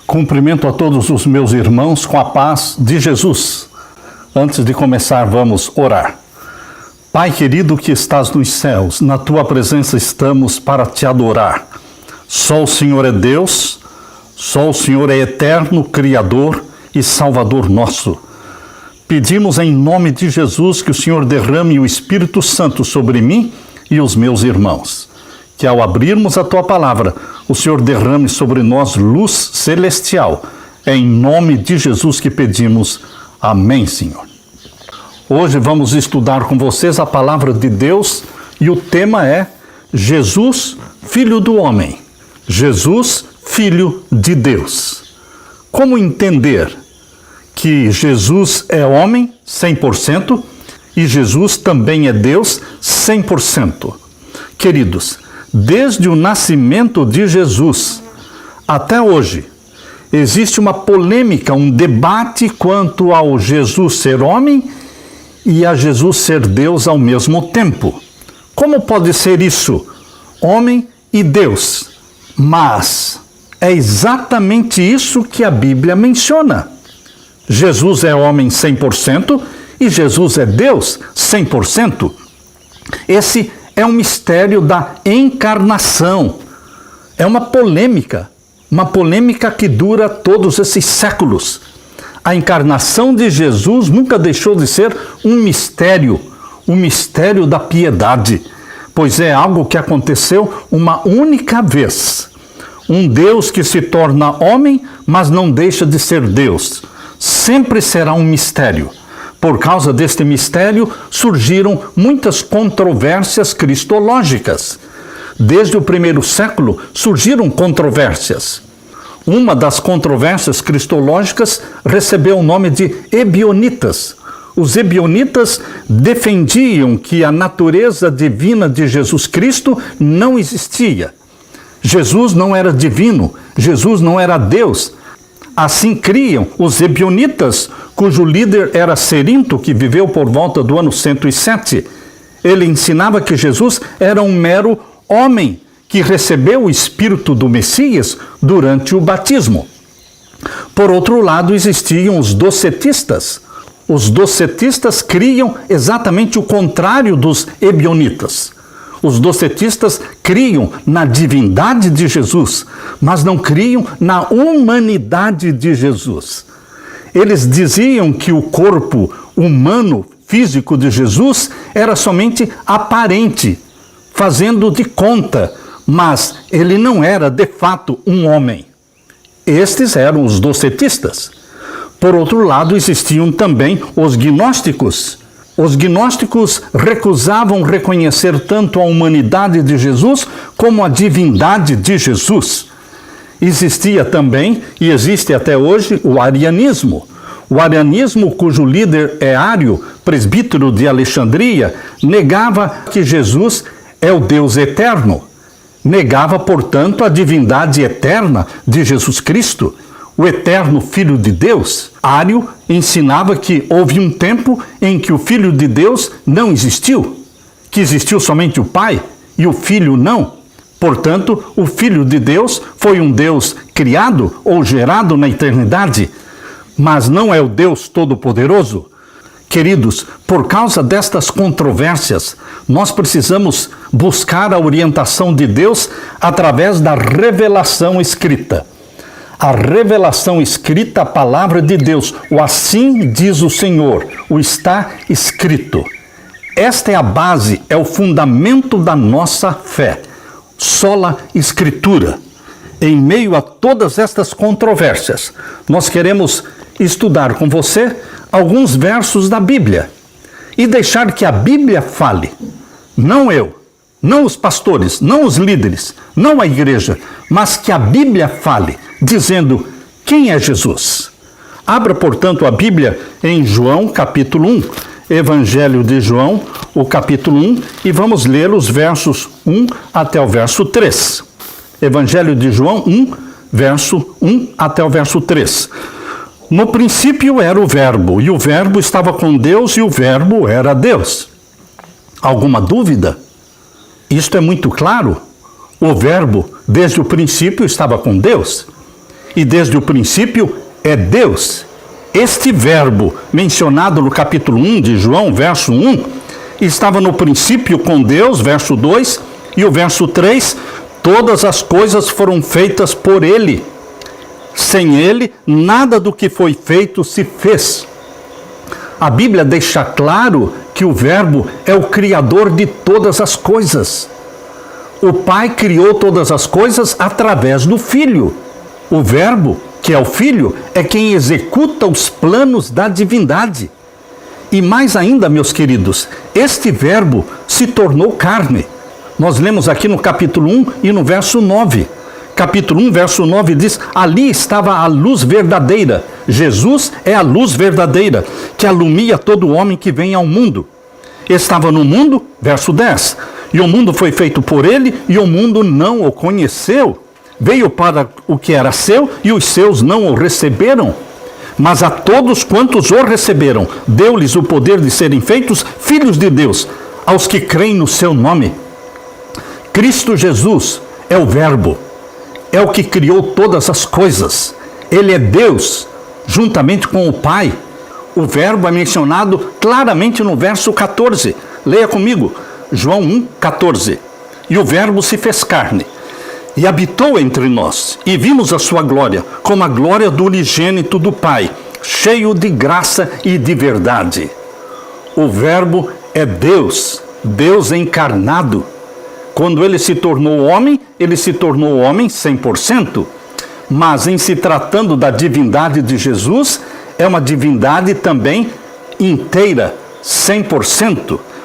Cumprimento a todos os meus irmãos com a paz de Jesus. Antes de começar, vamos orar. Pai querido que estás nos céus, na tua presença estamos para te adorar. Só o Senhor é Deus, só o Senhor é eterno, Criador e Salvador nosso. Pedimos em nome de Jesus que o Senhor derrame o Espírito Santo sobre mim e os meus irmãos. Que ao abrirmos a tua palavra, o Senhor derrame sobre nós luz celestial. É em nome de Jesus que pedimos. Amém, Senhor. Hoje vamos estudar com vocês a palavra de Deus e o tema é Jesus, Filho do Homem. Jesus, Filho de Deus. Como entender que Jesus é homem 100% e Jesus também é Deus 100%? Queridos, desde o nascimento de Jesus até hoje, existe uma polêmica, um debate quanto ao Jesus ser homem e a Jesus ser Deus ao mesmo tempo. Como pode ser isso? Homem e Deus. Mas é exatamente isso que a Bíblia menciona. Jesus é homem 100% e Jesus é Deus 100%. Esse é um mistério da encarnação. É uma polêmica que dura todos esses séculos. A encarnação de Jesus nunca deixou de ser um mistério da piedade, pois é algo que aconteceu uma única vez. Um Deus que se torna homem, mas não deixa de ser Deus. Sempre será um mistério. Por causa deste mistério, surgiram muitas controvérsias cristológicas. Desde o primeiro século, surgiram controvérsias. Uma das controvérsias cristológicas recebeu o nome de ebionitas. Os ebionitas defendiam que a natureza divina de Jesus Cristo não existia. Jesus não era divino, Jesus não era Deus. Assim criam os ebionitas, cujo líder era Cerinto, que viveu por volta do ano 107. Ele ensinava que Jesus era um mero homem, que recebeu o Espírito do Messias durante o batismo. Por outro lado, existiam os docetistas. Os docetistas criam exatamente o contrário dos ebionitas. Os docetistas criam na divindade de Jesus, mas não criam na humanidade de Jesus. Eles diziam que o corpo humano, físico de Jesus era somente aparente, fazendo de conta, mas ele não era de fato um homem. Estes eram os docetistas. Por outro lado, existiam também os gnósticos. Os gnósticos recusavam reconhecer tanto a humanidade de Jesus como a divindade de Jesus. Existia também, e existe até hoje, o arianismo. O arianismo, cujo líder é Ário, presbítero de Alexandria, negava que Jesus é o Deus eterno. Negava, portanto, a divindade eterna de Jesus Cristo, o eterno Filho de Deus. Ário ensinava que houve um tempo em que o Filho de Deus não existiu, que existiu somente o Pai e o Filho não. Portanto, o Filho de Deus foi um Deus criado ou gerado na eternidade, mas não é o Deus Todo-Poderoso. Queridos, por causa destas controvérsias, nós precisamos buscar a orientação de Deus através da revelação escrita. A revelação escrita, a palavra de Deus, o assim diz o Senhor, o está escrito. Esta é a base, é o fundamento da nossa fé. Sola Escritura. Em meio a todas estas controvérsias, nós queremos estudar com você alguns versos da Bíblia e deixar que a Bíblia fale. Não eu, não os pastores, não os líderes, não a igreja, mas que a Bíblia fale, dizendo quem é Jesus. Abra, portanto, a Bíblia em João, capítulo 1, Evangelho de João, o capítulo 1, e vamos ler os versos 1 até o verso 3. Evangelho de João 1, verso 1 até o verso 3. No princípio era o Verbo, e o Verbo estava com Deus, e o Verbo era Deus. Alguma dúvida? Isto é muito claro. O Verbo, desde o princípio, estava com Deus. e desde o princípio é Deus. Este verbo mencionado no capítulo 1 de João, verso 1, estava no princípio com Deus, verso 2, e o verso 3, todas as coisas foram feitas por ele. Sem ele, nada do que foi feito se fez. A Bíblia deixa claro que o verbo é o criador de todas as coisas. O Pai criou todas as coisas através do Filho. O verbo, que é o Filho, é quem executa os planos da divindade. E mais ainda, meus queridos, este verbo se tornou carne. Nós lemos aqui no capítulo 1 e no verso 9. Capítulo 1, verso 9 diz, ali estava a luz verdadeira. Jesus é a luz verdadeira, que alumia todo homem que vem ao mundo. Estava no mundo, verso 10, e o mundo foi feito por ele, e o mundo não o conheceu. Veio para o que era seu, e os seus não o receberam. Mas a todos quantos o receberam, deu-lhes o poder de serem feitos filhos de Deus, aos que creem no seu nome. Cristo Jesus é o verbo, é o que criou todas as coisas. Ele é Deus, juntamente com o Pai. O verbo é mencionado claramente no verso 14. Leia comigo, João 1,14. E o verbo se fez carne e habitou entre nós, e vimos a sua glória, como a glória do unigênito do Pai, cheio de graça e de verdade. O verbo é Deus, Deus encarnado. Quando ele se tornou homem 100%. Mas em se tratando da divindade de Jesus, é uma divindade também inteira, 100%.